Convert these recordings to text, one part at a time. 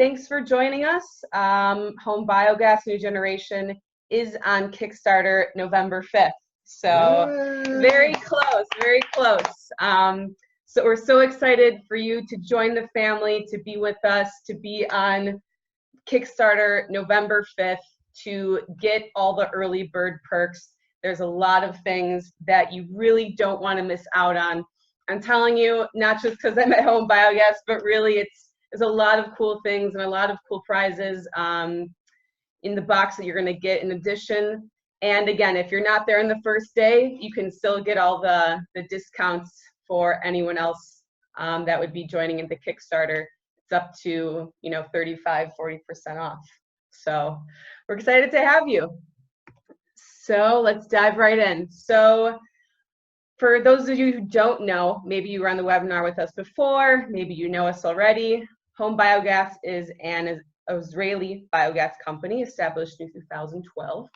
Thanks for joining us. HomeBiogas New Generation is on Kickstarter November 5th. So very close, very close. So we're so excited for you to join the family, to be with us, to be on Kickstarter November 5th, to get all the early bird perks. There's a lot of things that you really don't want to miss out on. I'm telling you, not just because I'm at HomeBiogas, but really there's a lot of cool things and a lot of cool prizes in the box that you're going to get in addition. And again, if you're not there on the first day, you can still get all the discounts for anyone else that would be joining in the Kickstarter. It's up to 35–40% off. So we're excited to have you. So let's dive right in. So for those of you who don't know, maybe you were on the webinar with us before, maybe you know us already. HomeBiogas is an Israeli biogas company established in 2012.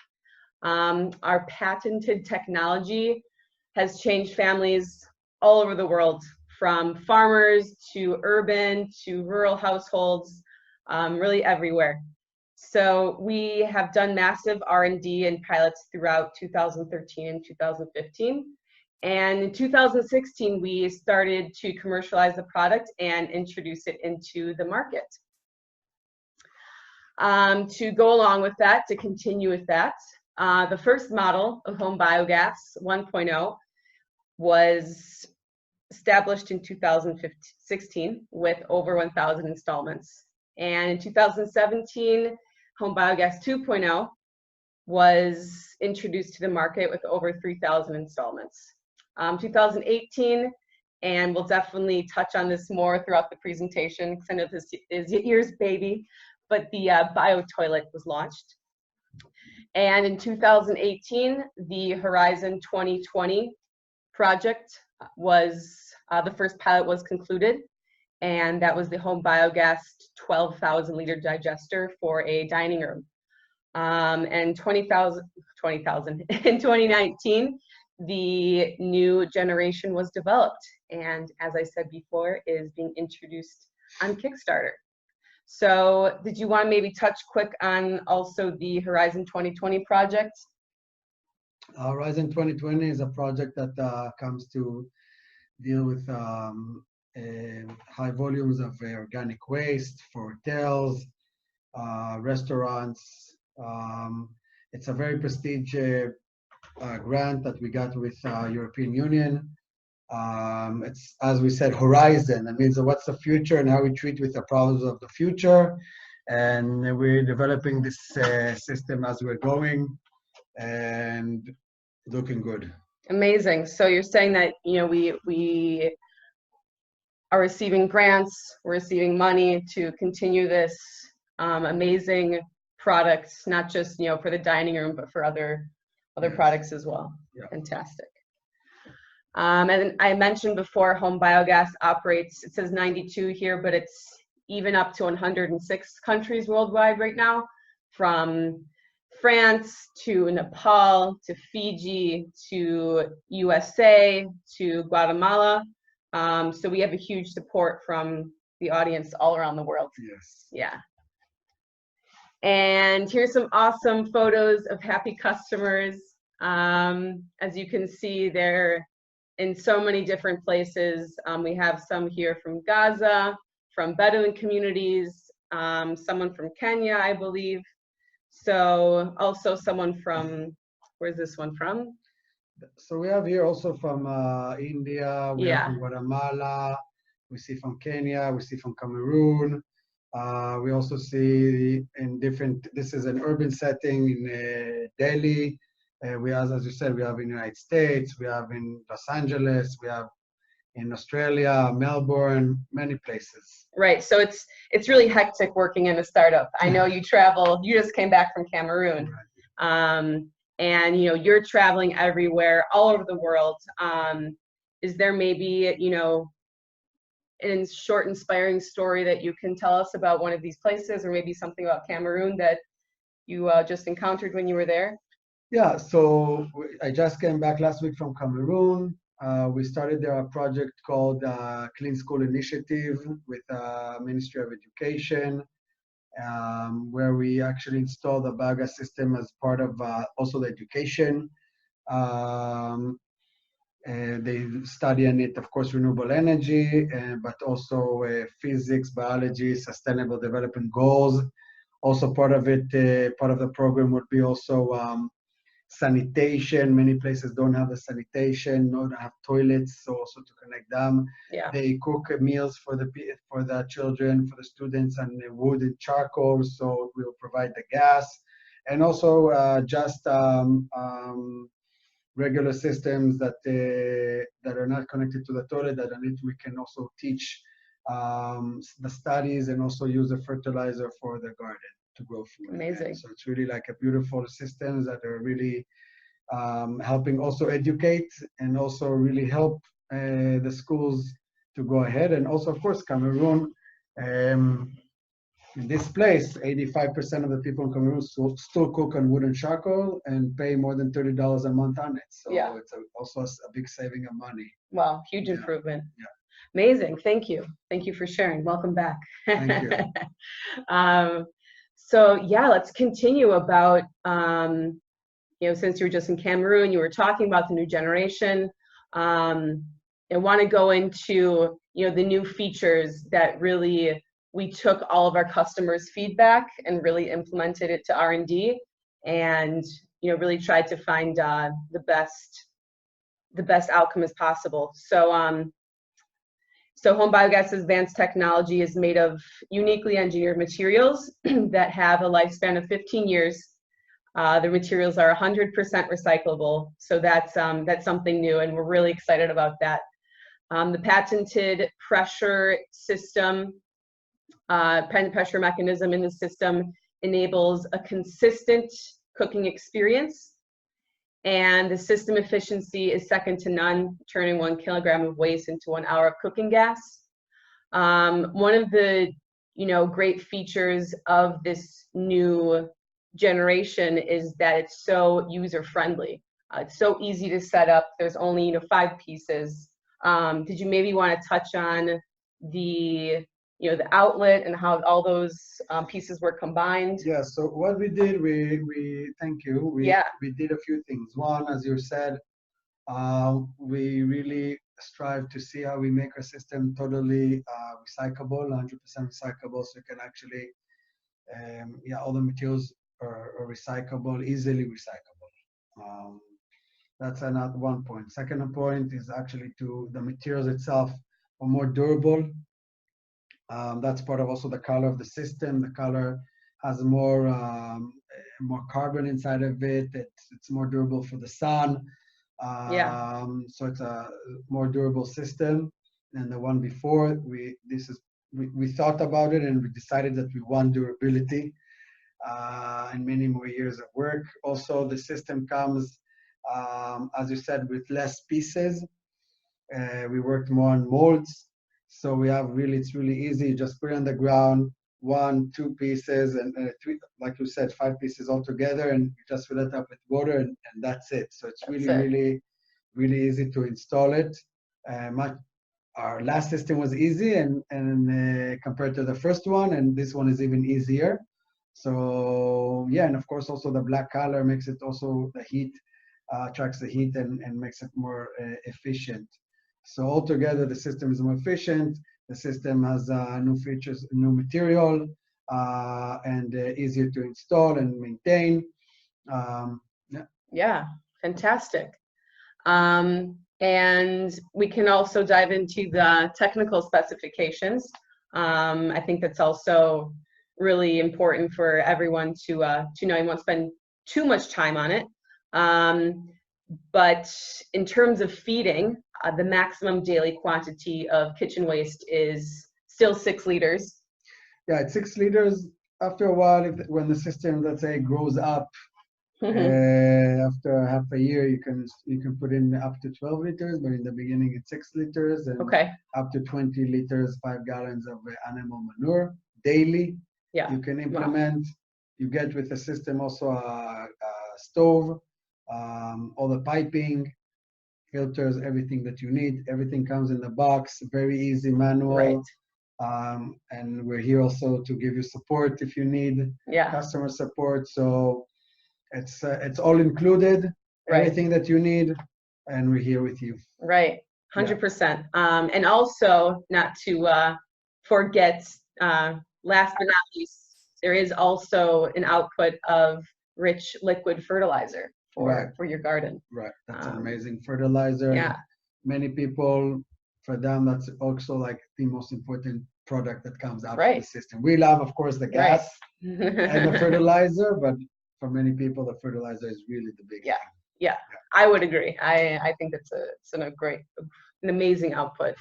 Our patented technology has changed families all over the world, from farmers to urban to rural households, really everywhere. So we have done massive R&D and pilots throughout 2013 and 2015. And in 2016, we started to commercialize the product and introduce it into the market. To go along with that, to continue with that, the first model of HomeBiogas 1.0 was established in 2016 with over 1,000 installments. And in 2017, HomeBiogas 2.0 was introduced to the market with over 3,000 installments. 2018, and we'll definitely touch on this more throughout the presentation because I know this is Yair's baby, but the bio toilet was launched. And in 2018, the Horizon 2020 project was, the first pilot was concluded, and that was the HomeBiogas 12,000 liter digester for a dining room. And 20,000 in 2019, the new generation was developed, and as I said before, is being introduced on Kickstarter. So did you want to maybe touch quick on also the Horizon 2020 project? Horizon 2020 is a project that comes to deal with high volumes of organic waste for hotels, restaurants. It's a very prestigious grant that we got with European Union. It's, as we said, Horizon. That means what's the future and how we treat with the problems of the future. And we're developing this system as we're going, and looking good. Amazing. So you're saying that we are receiving grants, we're receiving money to continue this amazing products, not just for the dining room, but for other products as well. Yeah. Fantastic. And I mentioned before, HomeBiogas operates, it says 92 here, but it's even up to 106 countries worldwide right now, from France to Nepal to Fiji to USA to Guatemala. So we have a huge support from the audience all around the world. Yes. Yeah. And here's some awesome photos of happy customers. As you can see, they're in so many different places. We have some here from Gaza, from Bedouin communities, someone from Kenya, I believe. So also someone from, where's this one from? So we have here also from India, we have from Guatemala, we see from Kenya, we see from Cameroon. We also see in different, this is an urban setting in Delhi. We have, as you said, we have in the United States, we have in Los Angeles, we have in Australia, Melbourne, many places. Right, so it's really hectic working in a startup. I know you travel, you just came back from Cameroon. And you're traveling everywhere, all over the world. Is there maybe, a short, inspiring story that you can tell us about one of these places, or maybe something about Cameroon that you just encountered when you were there? Yeah, so I just came back last week from Cameroon. We started there a project called Clean School Initiative with Ministry of Education. where we actually install the biogas system as part of also the education. They study on it, of course, renewable energy, but also physics, biology, sustainable development goals. Also part of it, part of the program would be also sanitation. Many places don't have the sanitation, don't have toilets, so also to connect them. Yeah. They cook meals for the children, for the students, and wood and charcoal, so we'll provide the gas. And also just regular systems that are not connected to the toilet, that we can also teach the studies and also use the fertilizer for the garden to grow food. Amazing. So it's really like a beautiful systems that are really helping also educate and also really help the schools to go ahead. And also, of course, Cameroon, in this place, 85% of the people in Cameroon still cook on wood and charcoal and pay more than $30 a month on it. So yeah, it's also a big saving of money. Wow, huge improvement. Yeah. Amazing. Thank you. Thank you for sharing. Welcome back. Thank you. So yeah, let's continue about, since you were just in Cameroon, you were talking about the new generation. I want to go into, the new features that really we took all of our customers' feedback and really implemented it to R&D, and really tried to find the best outcome as possible. So Home Biogas' advanced technology is made of uniquely engineered materials that have a lifespan of 15 years. The materials are 100% recyclable, so that's something new, and we're really excited about that. The patented pressure system, pressure mechanism in the system enables a consistent cooking experience, and the system efficiency is second to none, turning 1 kilogram of waste into 1 hour of cooking gas. One of the great features of this new generation is that it's so user-friendly. It's so easy to set up. There's only 5 pieces. Did you maybe want to touch on the the outlet and how all those pieces were combined? Yeah, so what we did, we thank you. We did a few things. One, as you said, we really strive to see how we make our system totally recyclable, 100% recyclable, so you can actually, all the materials are recyclable, easily recyclable. That's another one point. Second point is actually the materials itself are more durable. That's part of also the color of the system. The color has more carbon inside of it. It's more durable for the sun. So it's a more durable system than the one before. We thought about it and we decided that we want durability and many more years of work. Also, the system comes, as you said, with less pieces. We worked more on molds. So we have it's really easy. You just put it on the ground, 1, 2 pieces, and 3, like you said, 5 pieces all together, and you just fill it up with water, and that's it. So it's really easy to install it. Our last system was easy, and compared to the first one, and this one is even easier. So yeah, and of course also the black color makes it also the heat, attracts the heat and makes it more efficient. So altogether, the system is more efficient. The system has new features, new material, and easier to install and maintain. Yeah, fantastic. And we can also dive into the technical specifications. I think that's also really important for everyone to know. You won't spend too much time on it. But in terms of feeding, the maximum daily quantity of kitchen waste is still 6 liters. Yeah, it's 6 liters. After a while, when the system, let's say, grows up, after half a year, you can put in up to 12 liters, but in the beginning, it's 6 liters, and up to 20 liters, 5 gallons of animal manure daily. Yeah, you can implement. Wow. You get with the system also a stove. All the piping, filters, everything that you need. Everything comes in the box, very easy manual. Right. And we're here also to give you support if you need customer support. So it's all included, everything that you need, and we're here with you. Right, 100%. And also, not to forget, last but not least, there is also an output of rich liquid fertilizer for your garden. Right, that's an amazing fertilizer. Yeah. Many people, for them, that's also like the most important product that comes out of the system. We love, of course, the gas and the fertilizer, but for many people, the fertilizer is really the big thing. Yeah, I would agree. I think it's an amazing output.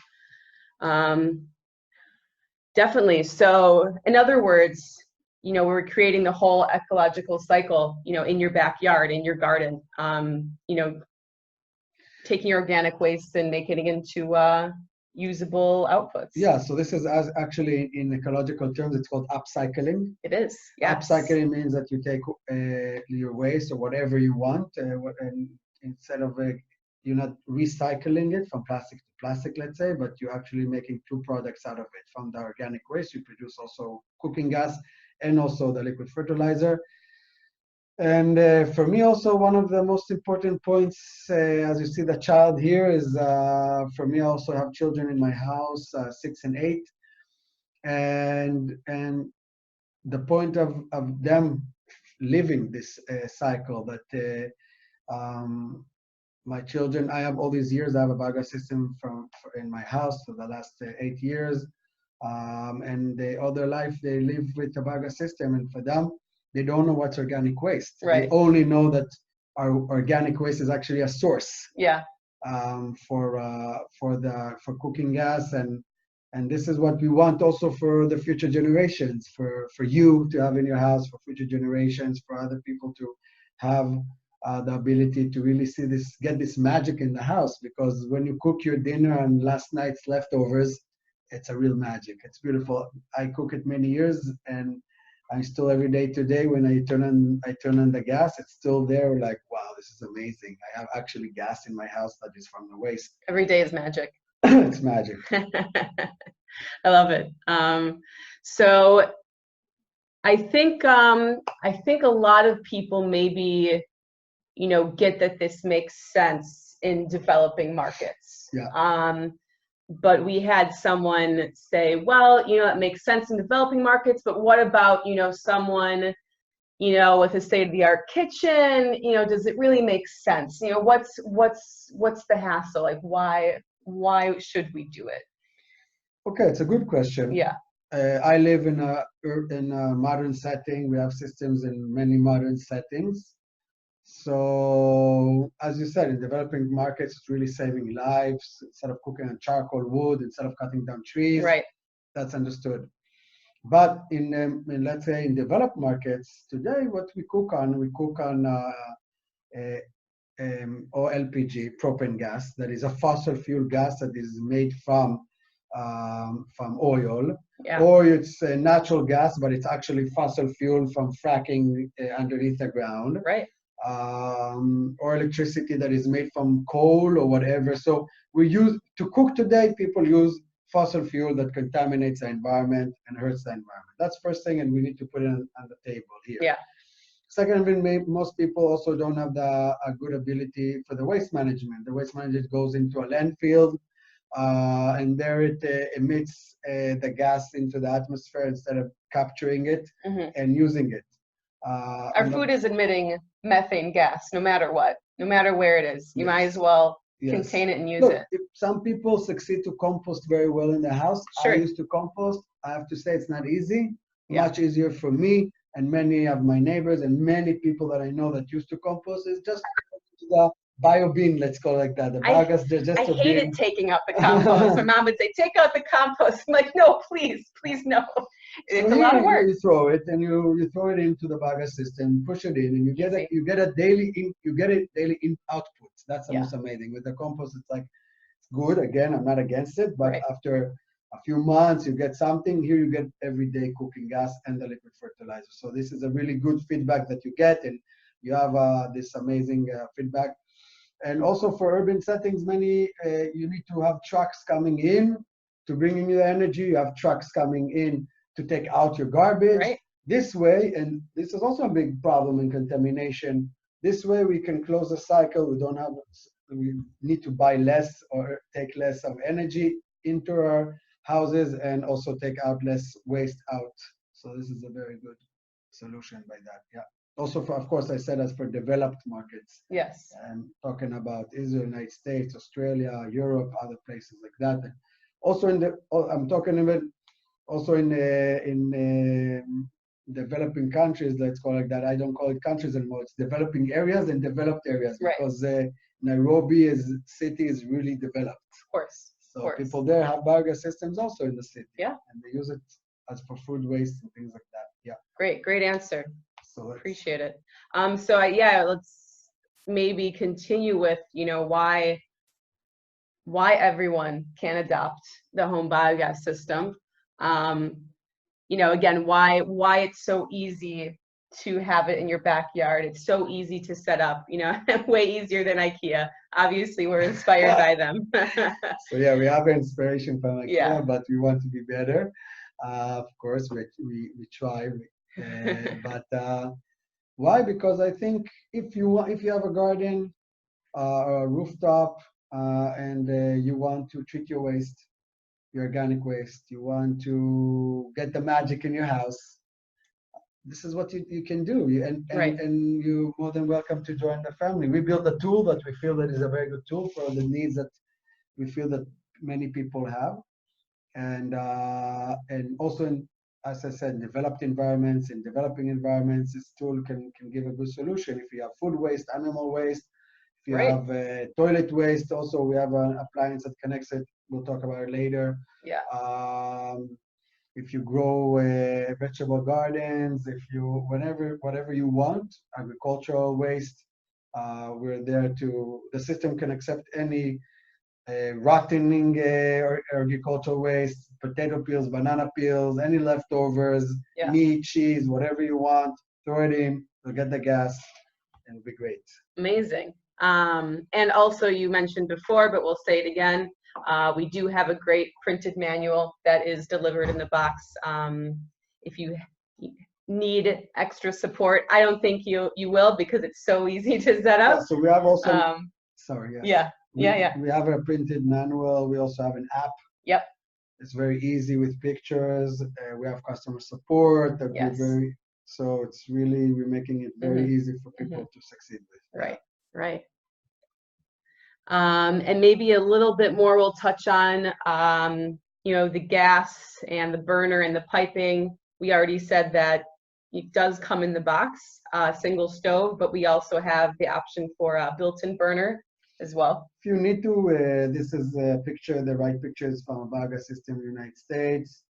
Definitely. So in other words, we're creating the whole ecological cycle, in your backyard, in your garden, taking your organic waste and making it into usable outputs. Yeah, so this is actually in ecological terms, it's called upcycling. It is, yeah. Upcycling means that you take your waste or whatever you want, and instead of you're not recycling it from plastic to plastic, let's say, but you're actually making two products out of it. From the organic waste, you produce also cooking gas and also the liquid fertilizer. And for me, also one of the most important points, as you see the child here, is for me, I also have children in my house, 6 and 8, and the point of them living this cycle that my children, I have all these years, I have a biogas system in my house for the last 8 years, and all their life they live with the biogas system, and for them, they don't know what's organic waste. They only know that our organic waste is actually a source. For cooking gas, and this is what we want also for the future generations, for you to have in your house, for future generations, for other people to have the ability to really see this, get this magic in the house. Because when you cook your dinner and last night's leftovers, it's a real magic. It's beautiful. I cook it many years, and I still every day today when I turn on the gas, it's still there. Like, wow, this is amazing. I have actually gas in my house that is from the waste. Every day is magic. It's magic. I love it. So I think a lot of people maybe, get that this makes sense in developing markets. But we had someone say, well, it makes sense in developing markets, but what about, someone, with a state-of-the-art kitchen, does it really make sense? What's the hassle? Like, why should we do it? Okay, it's a good question. Yeah. I live in a modern setting. We have systems in many modern settings. So, as you said, in developing markets, it's really saving lives. Instead of cooking on charcoal wood, instead of cutting down trees, that's understood. But in let's say in developed markets today, what we cook on or LPG, propane gas, that is a fossil fuel gas that is made from oil, or it's natural gas, but it's actually fossil fuel from fracking underneath the ground. Or electricity that is made from coal or whatever. So we use, to cook today, people use fossil fuel that contaminates the environment and hurts the environment. That's first thing, and we need to put it on the table here. Second, most people also don't have a good ability for the waste management. The waste management goes into a landfill, and there it emits the gas into the atmosphere instead of capturing it and using it. Our food is emitting methane gas, no matter what, no matter where it is. You might as well contain it and use it. If some people succeed to compost very well in the house. I used to compost. I have to say it's not easy. Much easier for me and many of my neighbors and many people that I know that used to compost is just the bio bin, let's call it like that. The biogas digester bin. I hated taking out the compost. My mom would say, take out the compost. I'm like, no, please no. It's a lot of work. You throw it and you throw it into the biogas system, push it in, and you get a daily output. That's the most amazing. With the compost, it's like it's good. Again, I'm not against it, but after a few months, you get something. Here you get everyday cooking gas and the liquid fertilizer. So this is a really good feedback that you get, and you have this amazing feedback. And also for urban settings, you need to have trucks coming in to bring in your energy. You have trucks coming in to take out your garbage. Right. This way, and this is also a big problem in contamination. This way we can close the cycle. We need to buy less or take less of energy into our houses and also take out less waste out. So this is a very good solution by that. Yeah. Also, of course, I said as for developed markets. Yes. I'm talking about Israel, United States, Australia, Europe, other places like that. And also I'm talking about also in developing countries, let's call it that. I don't call it countries anymore. It's developing areas and developed areas, because Nairobi city is really developed. Of course. So people there have biogas systems also in the city. Yeah. And they use it as for food waste and things like that. Yeah. Great answer. So appreciate it. Let's maybe continue with, why everyone can adopt the home biogas system. Again, why it's so easy to have it in your backyard. It's so easy to set up, way easier than IKEA. Obviously, we're inspired by them. So yeah, we have inspiration from IKEA, but we want to be better. Of course, we try. But why? Because I think if you have a garden or a rooftop and you want to treat your waste, your organic waste, you want to get the magic in your house, this is what you can do. And you're more than welcome to join the family. We built a tool that we feel that is a very good tool for the needs that we feel that many people have. And also in, as I said, developed environments, in developing environments, this tool can give a good solution. If you have food waste, animal waste, if you have toilet waste, also we have an appliance that connects it. We'll talk about it later. Yeah. If you grow vegetable gardens, if you whatever you want, agricultural waste, we're there to. The system can accept any rotting agricultural waste, potato peels, banana peels, any leftovers, meat, cheese, whatever you want, throw it in, we'll get the gas, and it'll be great. Amazing. And also you mentioned before, but we'll say it again, we do have a great printed manual that is delivered in the box. If you need extra support, I don't think you will, because it's so easy to set up. Yeah, so we have also, we have a printed manual. We also have an app. Yep. It's very easy with pictures. We have customer support. So it's really, we're making it very easy for people to succeed with. Right. And maybe a little bit more we'll touch on, the gas and the burner and the piping. We already said that it does come in the box, single stove, but we also have the option for a built-in burner as well. If you need to, this is a picture, the right picture is from a Biogas system in the United States,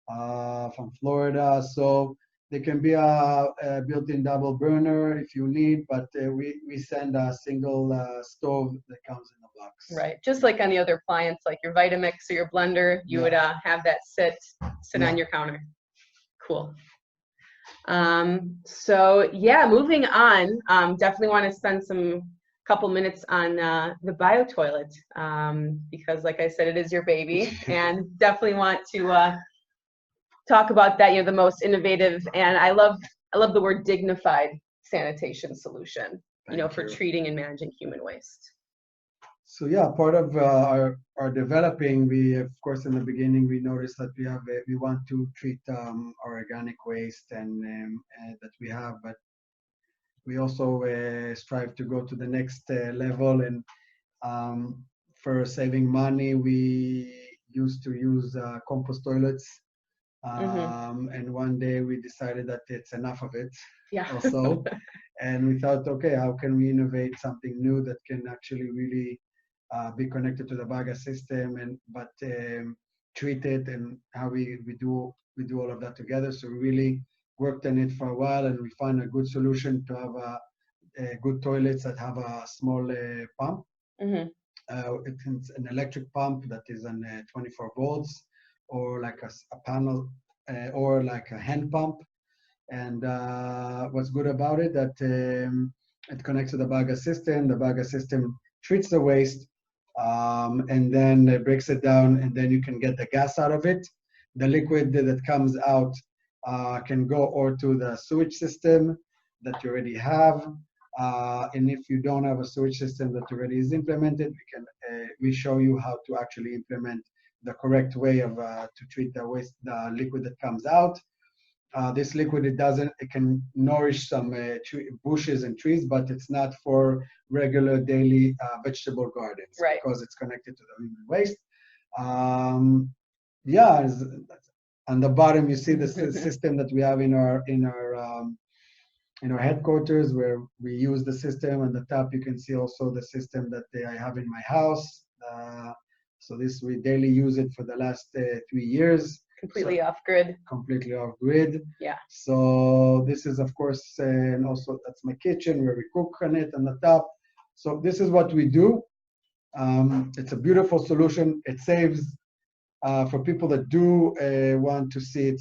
from Florida. So there can be a built-in double burner if you need, but we send a single stove that comes in the box. Right, just like any other appliance, like your Vitamix or your blender, you would have that sit on your counter. Cool. So yeah, moving on, definitely want to spend some couple minutes on the bio toilet, because like I said, it is your baby, and definitely want to talk about that. The most innovative, and I love the word dignified sanitation solution, for treating and managing human waste. So yeah, part of our developing, we of course in the beginning we noticed that we want to treat our organic waste and that we have, but we also strive to go to the next level. And for saving money, we used to use compost toilets. And one day we decided that it's enough of it also. And we thought, okay, how can we innovate something new that can actually really be connected to the Biogas system, but treat it, and how we do all of that together. So we really worked on it for a while, and we found a good solution to have good toilets that have a small pump. It's an electric pump that is on 24 volts, or like a panel, or like a hand pump. And what's good about it, that it connects to the Biogas system. The Biogas system treats the waste, and then it breaks it down, and then you can get the gas out of it. The liquid that comes out can go or to the sewage system that you already have. And if you don't have a sewage system that already is implemented, we show you how to actually implement the correct way of to treat the liquid that comes out. This liquid, it can nourish some bushes and trees, but it's not for regular daily vegetable gardens, right, because it's connected to the human waste. Yeah, on the bottom you see the system that we have in our headquarters, where we use the system. On the top you can see also the system that I have in my house. So this, we daily use it for the last 3 years. Completely off grid. Completely off grid. Yeah. So this is, of course, and also that's my kitchen where we cook on it on the top. So this is what we do. It's a beautiful solution. It saves for people that do want to see it.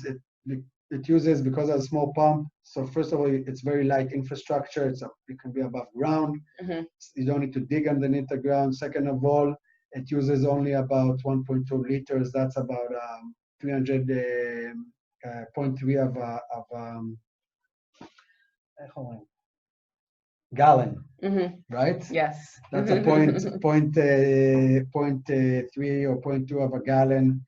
It uses, because of a small pump. So first of all, it's very light infrastructure. It can be above ground. Mm-hmm. You don't need to dig underneath the ground. Second of all, it uses only about 1.2 liters. That's about 300.3 gallon, right? Yes. That's a point 0.3 or 0.2 of a gallon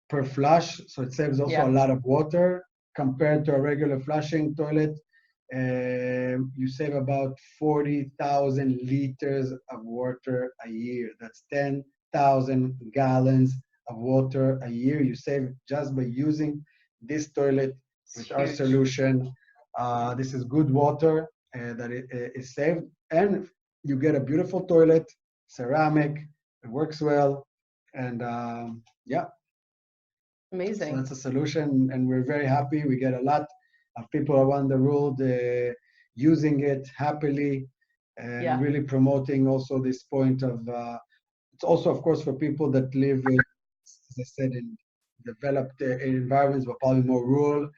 per flush. So it saves also a lot of water compared to a regular flushing toilet. You save about 40,000 liters of water a year. That's 10,000 gallons of water a year you save just by using this toilet with our solution. This is good water that is saved, and you get a beautiful toilet, ceramic, it works well, and yeah. Amazing. So that's a solution, and we're very happy. We get a lot of people around the world using it happily, and really promoting also this point of, it's also, of course, for people that live in, as I said, in developed environments, but probably more rural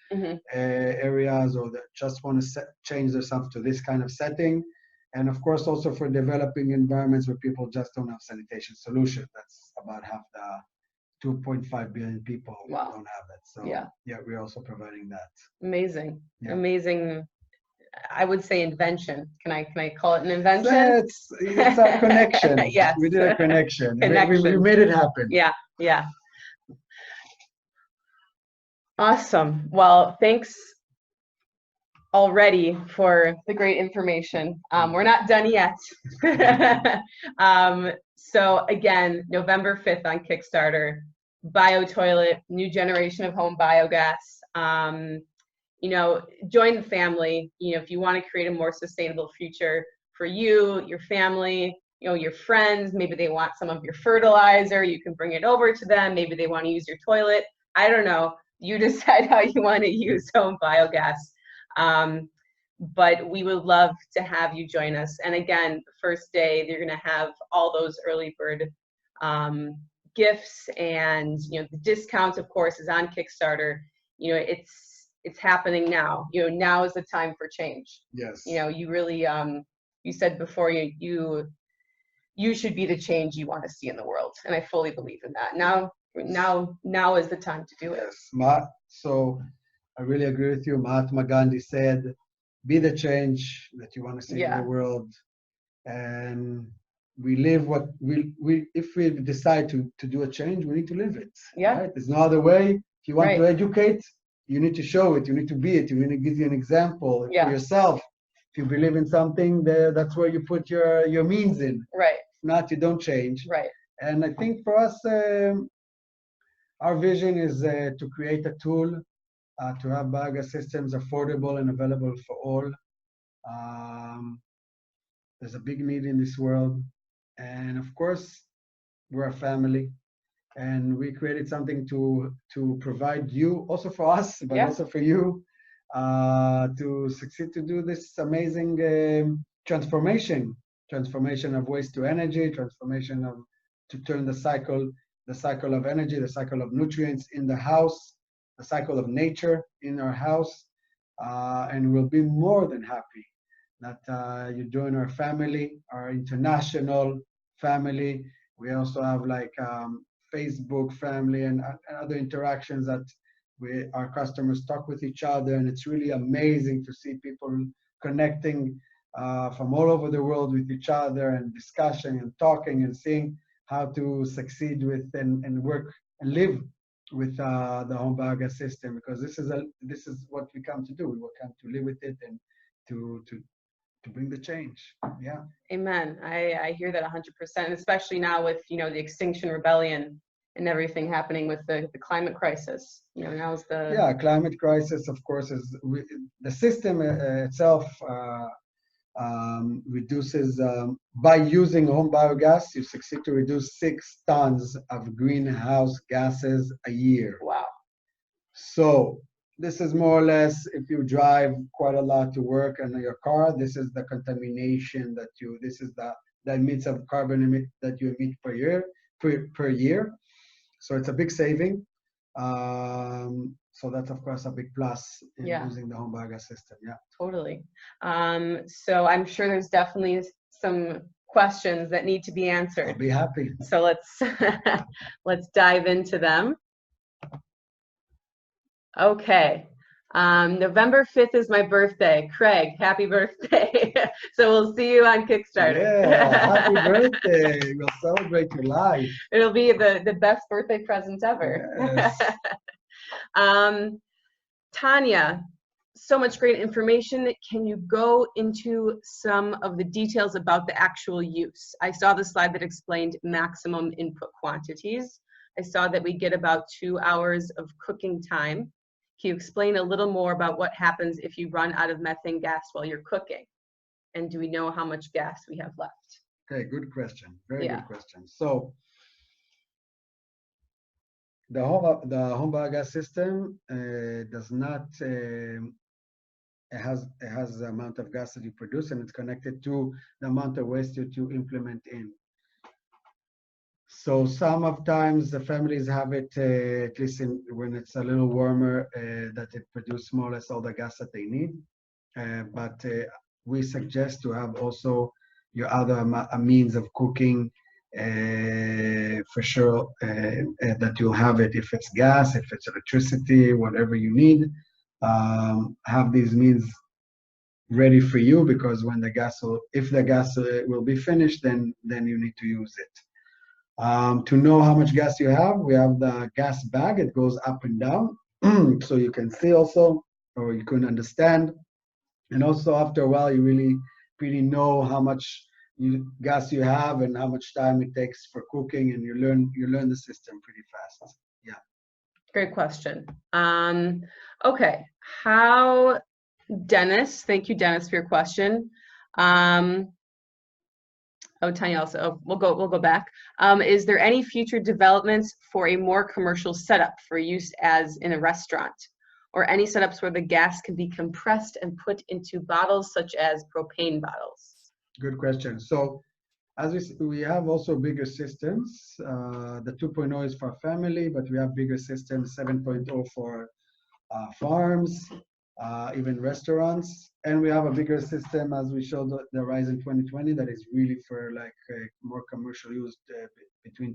areas, or that just want to change themselves to this kind of setting. And of course, also for developing environments where people just don't have sanitation solution. That's about half the 2.5 billion people who don't have it. So yeah, we're also providing that. Amazing. Yeah. Amazing. I would say invention. Can I call it an invention? It's a connection. Yes. We did a connection. We made it happen. Yeah, yeah. Awesome. Well, thanks already for the great information. We're not done yet. So again, November 5th on Kickstarter, Bio Toilet, new generation of home biogas. You know, join the family. You know, if you want to create a more sustainable future for you, your family, you know, your friends, maybe they want some of your fertilizer, you can bring it over to them. Maybe they want to use your toilet. I don't know. You decide how you want to use home biogas. But we would love to have you join us. And again, the first day, you're going to have all those early bird gifts, and, you know, the discount, of course, is on Kickstarter. You know, it's happening now. You know, now is the time for change. Yes. You know, you really, you said before, you should be the change you want to see in the world. And I fully believe in that. Now is the time to do it. Yes. So I really agree with you. Mahatma Gandhi said, be the change that you want to see in the world. And we live what if we decide to do a change, we need to live it. Yeah. Right? There's no other way. If you want to educate, you need to show it. You need to be it. You need to give you an example for yourself. If you believe in something, that's where you put your means in. Right. If not, you don't change. Right. And I think for us, our vision is to create a tool to have biogas systems affordable and available for all. There's a big need in this world. And of course, we're a family. And we created something to provide you, also for us, but also for you, to succeed to do this amazing transformation of waste to energy, to turn the cycle of energy, the cycle of nutrients in the house, the cycle of nature in our house. And we'll be more than happy that you join our family, our international family. We also have like Facebook family and other interactions that our customers talk with each other, and it's really amazing to see people connecting from all over the world with each other and discussing and talking and seeing how to succeed with and work and live with the home biogas system, because this is what we come to do. We come to live with it and to bring the change. Yeah. Amen. I hear that 100%, especially now with the Extinction Rebellion and everything happening with the climate crisis. Now's the climate crisis, of course, is the system itself reduces by using home biogas. You succeed to reduce 6 tons of greenhouse gases a year. Wow. So this is more or less, if you drive quite a lot to work in your car, this is the contamination this is the emits of carbon that you emit per year. So it's a big saving. So that's of course a big plus in using the home biogas system. Yeah. Totally. So I'm sure there's definitely some questions that need to be answered. I'll be happy. So let's dive into them. Okay. November 5th is my birthday. Craig, happy birthday. So we'll see you on Kickstarter. Yeah, happy birthday. We'll celebrate your life. It'll be the best birthday present ever. Yes. Tanya, so much great information. Can you go into some of the details about the actual use? I saw the slide that explained maximum input quantities. I saw that we get about 2 hours of cooking time. Can you explain a little more about what happens if you run out of methane gas while you're cooking? And do we know how much gas we have left? Okay, good question. Very good question. So the home biogas system does not. It has the amount of gas that you produce, and it's connected to the amount of waste you implement in. So some of times the families have it, at least when it's a little warmer, that it produces more or less all the gas that they need. But we suggest to have also your other means of cooking, for sure, that you'll have it. If it's gas, if it's electricity, whatever you need, have these means ready for you, because when if the gas will be finished, then you need to use it. To know how much gas you have, we have the gas bag. It goes up and down, so you can see also, or you can understand. And also after a while, you really know how much gas you have and how much time it takes for cooking, and you learn the system pretty fast. Yeah. Great question. Okay, Dennis, thank you, Dennis, for your question. Tanya also, we'll go back. Is there any future developments for a more commercial setup for use as in a restaurant, or any setups where the gas can be compressed and put into bottles such as propane bottles? Good question. So as we have also bigger systems. The 2.0 is for family, but we have bigger systems, 7.0 for farms, even restaurants. And we have a bigger system, as we showed the Horizon 2020, that is really for like more commercial use, between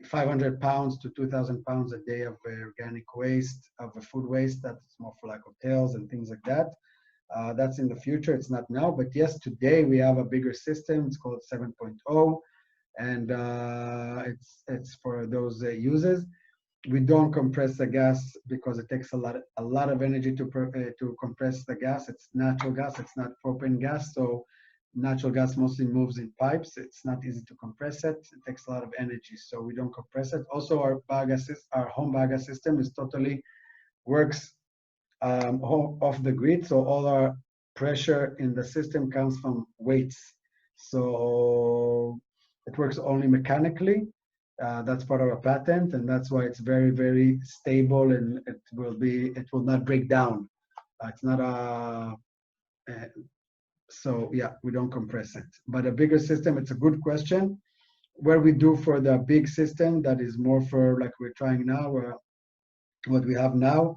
500 pounds to 2,000 pounds a day of organic waste, of food waste. That's more for like hotels and things like that. That's in the future. It's not now, but yes, today we have a bigger system. It's called 7.0, and it's for those uses. We don't compress the gas because it takes a lot of energy to compress the gas. It's natural gas. It's not propane gas. So natural gas mostly moves in pipes. It's not easy to compress it. It takes a lot of energy, so we don't compress it. Also, our home biogas system totally works off the grid. So all our pressure in the system comes from weights. So it works only mechanically. That's part of our patent, and that's why it's very, very stable, and it will not break down. It's not so yeah, we don't compress it. But a bigger system, it's a good question. What we do for the big system, that is more for like we're trying now, what we have now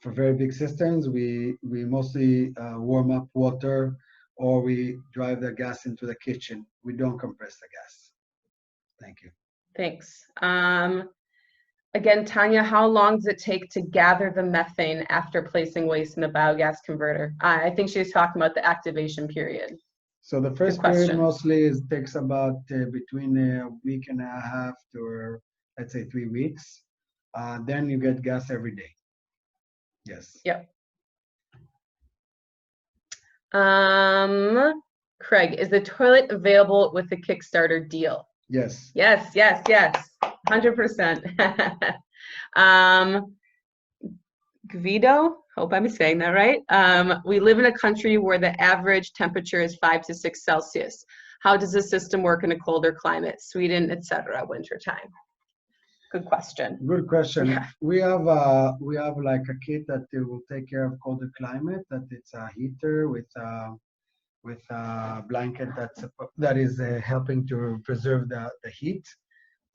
for very big systems, we mostly warm up water or we drive the gas into the kitchen. We don't compress the gas. Thank you. Thanks. Again, Tanya, how long does it take to gather the methane after placing waste in the biogas converter? I think she was talking about the activation period. So the first period mostly takes about between a week and a half to, let's say, 3 weeks. Then you get gas every day. Yes. Yep. Craig, is the toilet available with the Kickstarter deal? Yes. Yes, yes, yes. 100%. Guido, hope I'm saying that right. We live in a country where the average temperature is 5 to 6 Celsius. How does the system work in a colder climate? Sweden, etc. Wintertime. Good question. Good question. Yeah. We have like a kit that will take care of colder climate. That it's a heater with a blanket that is helping to preserve the heat.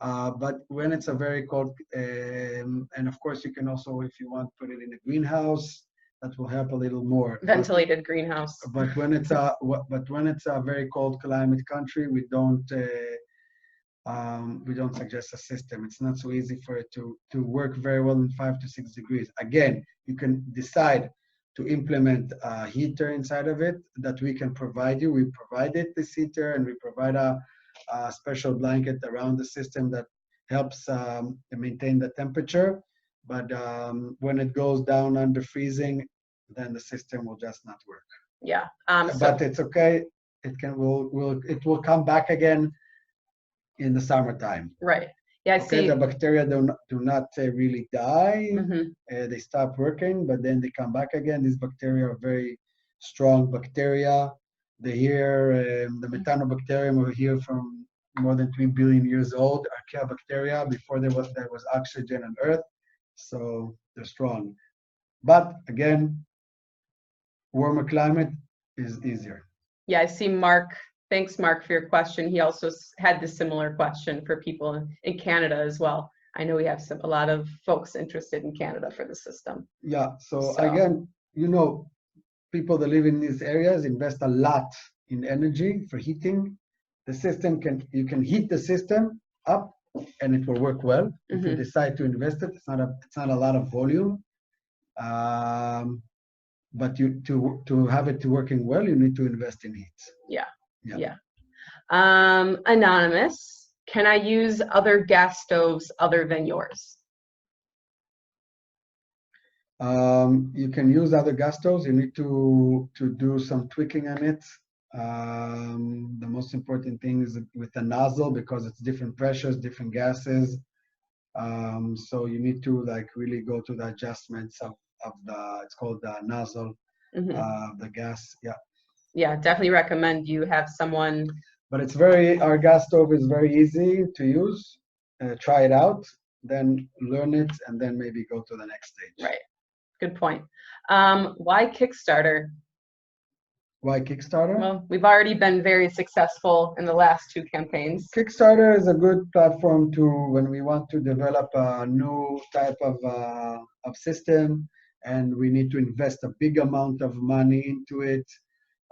But when it's a very cold, and of course you can also, if you want, put it in a greenhouse. That will help a little more. Ventilated greenhouse. But when it's a very cold climate country, we don't suggest a system. It's not so easy for it to work very well in 5 to 6 degrees. Again, you can decide to implement a heater inside of it that we can provide you. We provided this heater, and we provide a special blanket around the system that helps maintain the temperature. But when it goes down under freezing, then the system will just not work. Yeah. But it's okay. It will come back again in the summertime. Right. Yeah, I see. The bacteria do not really die. Mm-hmm. They stop working, but then they come back again. These bacteria are very strong bacteria. They're here, the Methanobacterium are here from more than 3 billion years old, archaea bacteria, before there was oxygen on Earth. So they're strong. But again, warmer climate is easier. Yeah, I see Mark. Thanks, Mark, for your question. He also had the similar question for people in Canada as well. I know we have a lot of folks interested in Canada for the system. Yeah, so again, people that live in these areas invest a lot in energy for heating. The system you can heat the system up and it will work well. Mm-hmm. If you decide to invest it, it's not a lot of volume. But to have it working well, you need to invest in heat. Yeah. Anonymous, can I use other gas stoves other than yours? You can use other gas stoves. You need to do some tweaking on it. The most important thing is with the nozzle, because it's different pressures, different gases. So you need to really go to the adjustments of it's called the nozzle, mm-hmm. The gas. Yeah, definitely recommend you have someone. But our gas stove is very easy to use. Try it out, then learn it, and then maybe go to the next stage. Right. Good point. Why Kickstarter? Why Kickstarter? Well, we've already been very successful in the last 2 campaigns. Kickstarter is a good platform when we want to develop a new type of system, and we need to invest a big amount of money into it.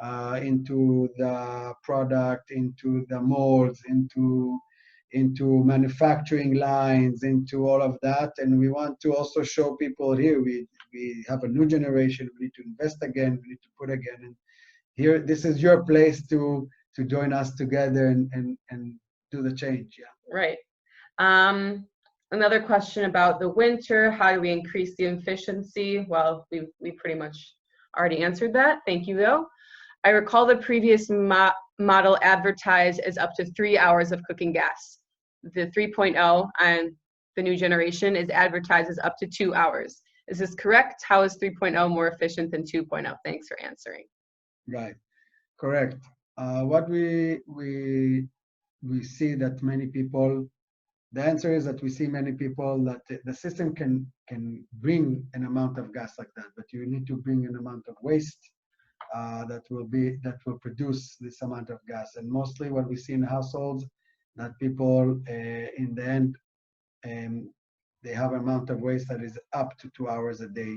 Into the product, into the molds, into manufacturing lines, into all of that. And we want to also show people here, we have a new generation, we need to invest again, we need to put again. And here, this is your place to join us together and do the change. Yeah. Right. Another question about the winter, how do we increase the efficiency? Well, we pretty much already answered that. Thank you, though. I recall the previous model advertised as up to 3 hours of cooking gas. The 3.0 and the new generation is advertised as up to 2 hours. Is this correct? How is 3.0 more efficient than 2.0? Thanks for answering. Right, correct. What we see that many people, the answer is that we see many people that the system can bring an amount of gas like that, but you need to bring an amount of waste that will produce this amount of gas. And mostly what we see in households, that people in the end they have an amount of waste that is up to 2 hours a day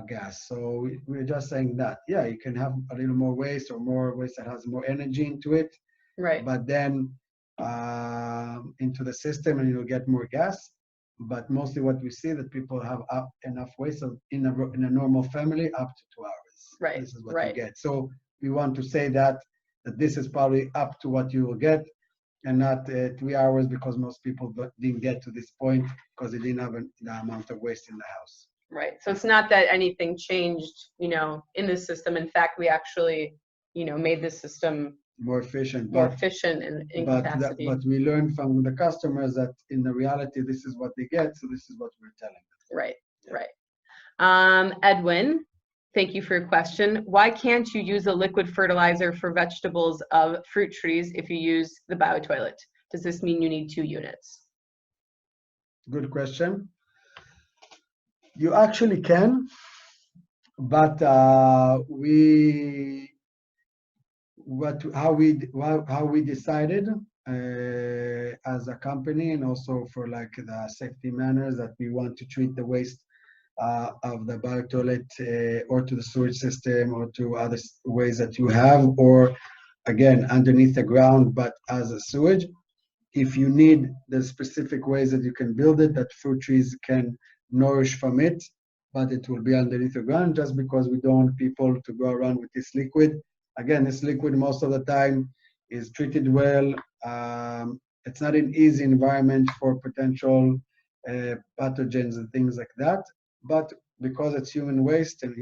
gas. So we're just saying that, yeah, you can have a little more waste or more waste that has more energy into it, Right. but then into the system and you'll get more gas. But mostly what we see that people have enough waste in a normal family up to 2 hours. Right. This is what you get. So we want to say that this is probably up to what you will get and not 3 hours, because most people didn't get to this point because they didn't have the amount of waste in the house. Right. So it's not that anything changed, in the system. In fact, we actually, made the system more efficient. In capacity. But we learned from the customers that in the reality, this is what they get. So this is what we're telling them. Right. Yeah. Right. Edwin, thank you for your question. Why can't you use a liquid fertilizer for vegetables of fruit trees if you use the BioToilet? Does this mean you need 2 units? Good question. You actually can, but how we decided as a company, and also for like the safety manners, that we want to treat the waste of the BioToilet or to the sewage system or to other ways that you have, or again underneath the ground, but as a sewage. If you need the specific ways that you can build it, that fruit trees can nourish from it, but it will be underneath the ground, just because we don't want people to go around with this liquid. Again, this liquid most of the time is treated well. It's not an easy environment for potential pathogens and things like that, but because it's human waste and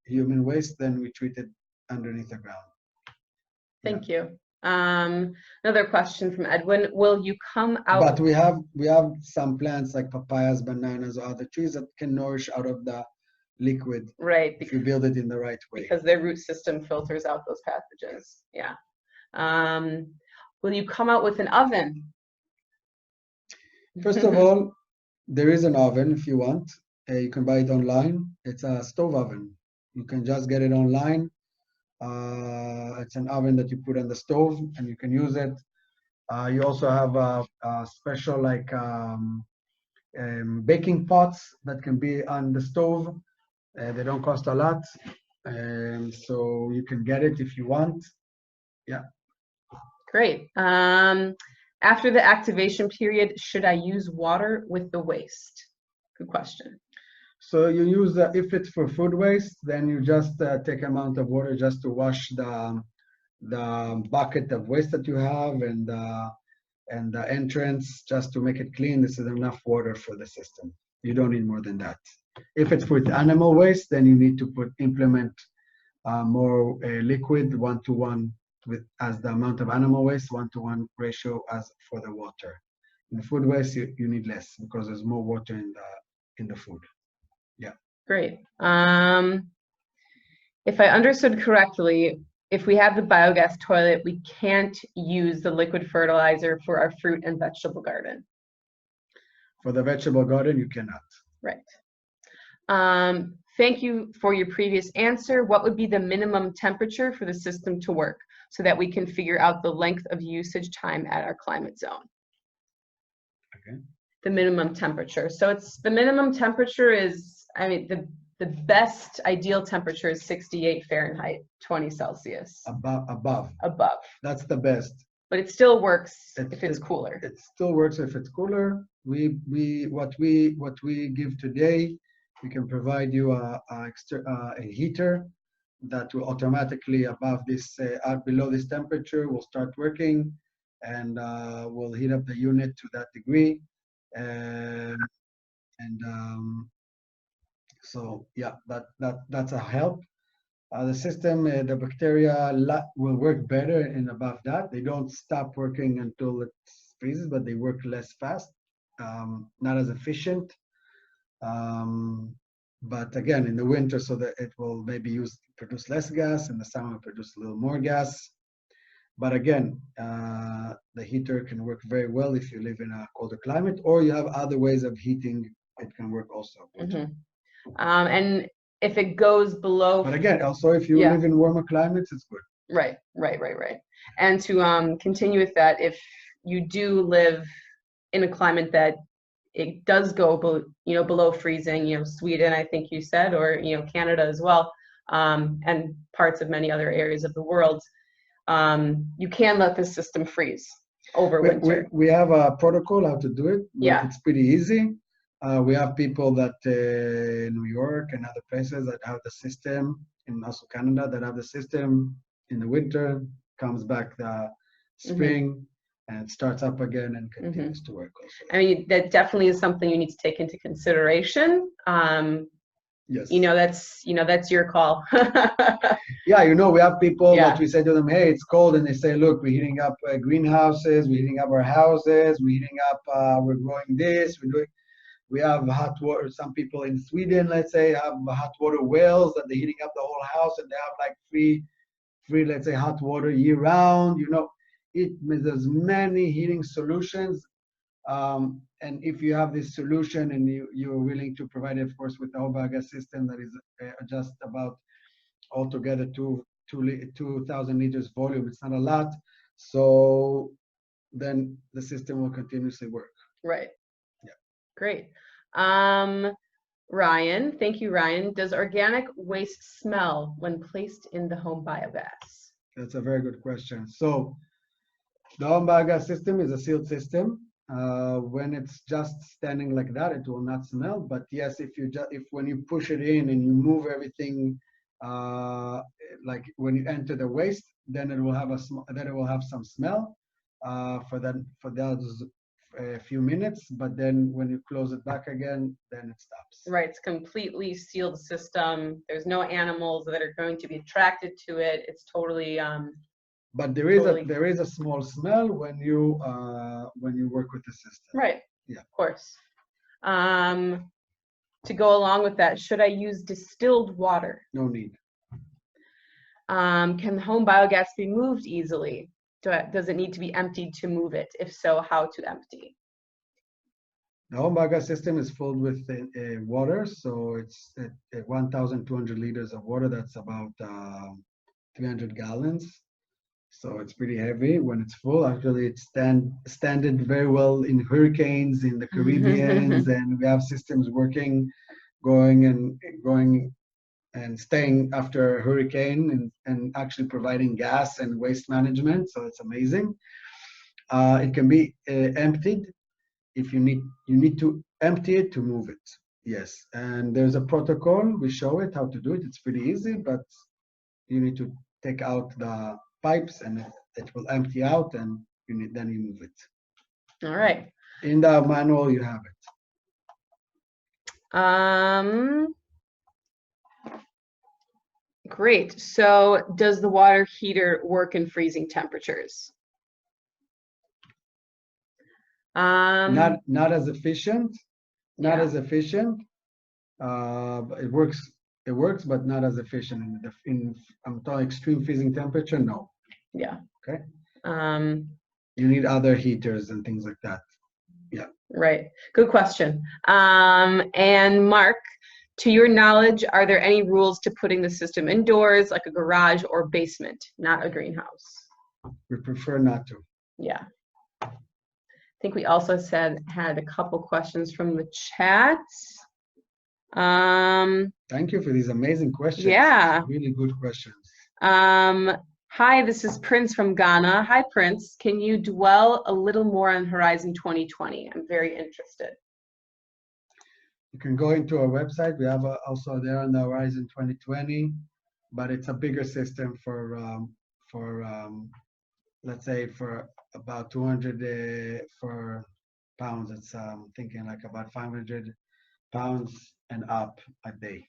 human waste, then we treat it underneath the ground. Thank you. Another question from Edwin. Will you come out? But we have some plants like papayas, bananas, or other trees that can nourish out of the liquid. Right. If you build it in the right way. Because their root system filters out those pathogens. Yeah. Will you come out with an oven? First of all, there is an oven if you want. You can buy it online. It's a stove oven. You can just get it online. It's an oven that you put on the stove and you can use it. You also have a special like baking pots that can be on the stove. They don't cost a lot, so you can get it if you want. Yeah. Great. After the activation period, should I use water with the waste? Good question. So you use if it's for food waste, then you just take amount of water just to wash the bucket of waste that you have and the entrance, just to make it clean. This is enough water for the system. You don't need more than that. If it's with animal waste, then you need to implement more liquid 1-to-1 as the amount of animal waste, 1-to-1 ratio as for the water. In food waste, you need less because there's more water in the food. Yeah. Great. If I understood correctly, if we have the biogas toilet, we can't use the liquid fertilizer for our fruit and vegetable garden. For the vegetable garden, you cannot. Right. Thank you for your previous answer. What would be the minimum temperature for the system to work so that we can figure out the length of usage time at our climate zone? Okay. The minimum temperature. So it's the minimum temperature is, I mean, the best ideal temperature is 68 Fahrenheit, 20 Celsius. Above. That's the best. But it still works if it's cooler. It still works if it's cooler. What we give today, we can provide you a heater that will automatically above this below this temperature will start working, and will heat up the unit to that degree. So yeah, that's a help. The system, the bacteria will work better in above that. They don't stop working until it freezes, but they work less fast, not as efficient. But again, in the winter, so that it will maybe produce less gas. In the summer, produce a little more gas. But again, the heater can work very well if you live in a colder climate, or you have other ways of heating. It can work also. Mm-hmm. And if it goes below. But again, also if you live in warmer climates, it's good. Right. And to continue with that, if you do live in a climate that it does go below freezing, Sweden, I think you said, or Canada as well, and parts of many other areas of the world, you can let the system freeze over winter. We have a protocol how to do it. Yeah. It's pretty easy. We have people that in New York and other places that have the system, and also Canada, that have the system in the winter, comes back the spring, and it starts up again and continues to work also. I mean, that definitely is something you need to take into consideration. Yes. That's your call. Yeah, we have people that we say to them, hey, it's cold, and they say, look, we're heating up greenhouses, we're heating up our houses, we're heating up, we're growing this, we have hot water. Some people in Sweden, let's say, have hot water wells that they're heating up the whole house, and they have like free, let's say, hot water year round. There's many heating solutions. And if you have this solution and you're willing to provide it, of course, with the HomeBiogas system that is just about altogether 2,000 liters volume, it's not a lot. So then the system will continuously work. Right. Yeah. Great. Ryan, thank you, Ryan. Does organic waste smell when placed in the HomeBiogas? That's a very good question. So the HomeBiogas system is a sealed system. When it's just standing like that, it will not smell. But yes, if when you push it in and you move everything, like when you enter the waste, then it will have some smell for those few minutes. But then when you close it back again, then it stops. Right, it's completely sealed system. There's no animals that are going to be attracted to it. It's totally. But there is a small smell when you work with the system. Right. Yeah. Of course. To go along with that, should I use distilled water? No need. Can the HomeBiogas be moved easily? Does it need to be emptied to move it? If so, how to empty? The HomeBiogas system is filled with water, so it's 1,200 liters of water. That's about 300 gallons. So it's pretty heavy when it's full. Actually, it's standard very well in hurricanes in the Caribbean, and we have systems going and staying after a hurricane, and actually providing gas and waste management. So it's amazing. It can be emptied if you need to empty it to move it. Yes, and there's a protocol. We show it how to do it. It's pretty easy, but you need to take out the pipes and it will empty out, and then you move it. All right. In the manual you have it. Great. So does the water heater work in freezing temperatures? Not as efficient. Not as efficient. It works, but not as efficient. I'm talking extreme freezing temperature, no. Yeah. Okay. You need other heaters and things like that. Yeah. Right. Good question. And Mark, to your knowledge, are there any rules to putting the system indoors, like a garage or basement, not a greenhouse? We prefer not to. Yeah. I think we also had a couple questions from the chat. Thank you for these amazing questions. Yeah. Really good questions. Hi, this is Prince from Ghana. Hi, Prince. Can you dwell a little more on Horizon 2020? I'm very interested. You can go into our website. We have also there on the Horizon 2020, but it's a bigger system for let's say for about 200 pounds. It's thinking like about 500 pounds and up a day.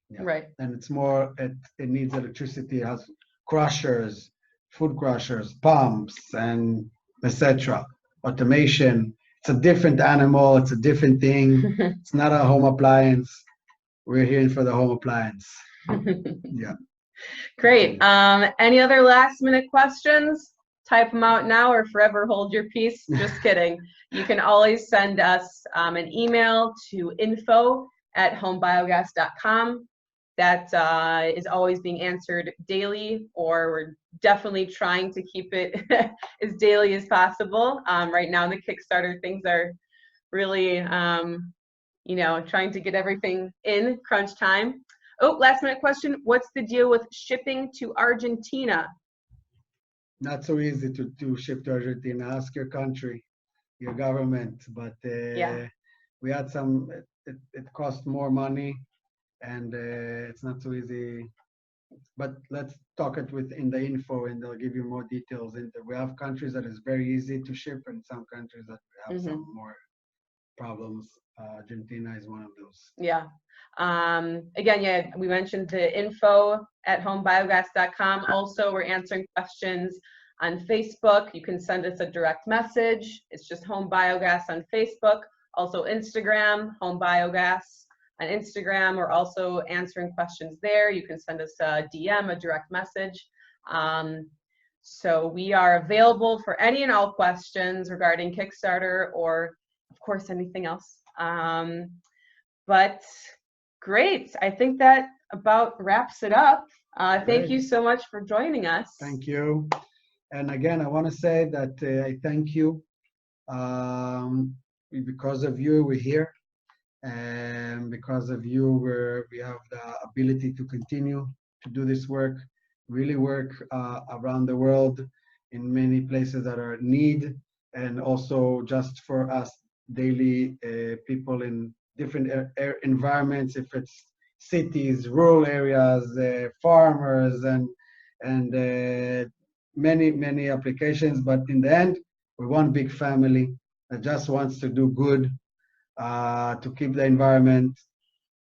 Yeah. Right. And it's more, it needs electricity. It has crushers, food crushers, pumps, and etc. Automation. It's a different animal. It's a different thing. It's not a home appliance. We're here for the home appliance. Yeah. Great. Any other last minute questions? Type them out now or forever hold your peace. Just kidding. You can always send us an email to info@homebiogas.com. That is always being answered daily, or we're definitely trying to keep it as daily as possible. Right now, the Kickstarter things are really, you know, trying to get everything in crunch time. Oh, last minute question. What's the deal with shipping to Argentina? Not so easy to ship to Argentina. Ask your country, your government. But Yeah. we had some, it cost more money, and it's not so easy. But let's talk it in the info, and they'll give you more details. We have countries that is very easy to ship, and some countries that have some more problems. Argentina is one of those. Yeah. Again, yeah, we mentioned the info at homebiogas.com. Also, we're answering questions on Facebook. You can send us a direct message. It's just Home Biogas on Facebook. Also Instagram, Home Biogas on Instagram. We're also answering questions there. You can send us a DM, a direct message. So we are available for any and all questions regarding Kickstarter, or of course anything else. But great, I think that about wraps it up. Thank you so much for joining us. Thank you. And again, I want to say that I thank you. Because of you, we're here. And because of you, we have the ability to continue to do this work, really work around the world in many places that are in need, and also just for us daily people in different environments, if it's cities, rural areas, farmers, and many applications. But in the end, we're one big family that just wants to do good, to keep the environment,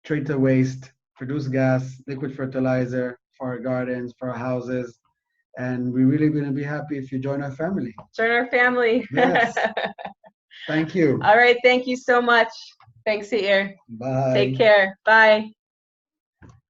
treat the waste, produce gas, liquid fertilizer for our gardens, for our houses. And we're really going to be happy if you join our family. Join our family. Yes. Thank you. All right. Thank you so much. Thanks, Yair. Bye. Take care. Bye.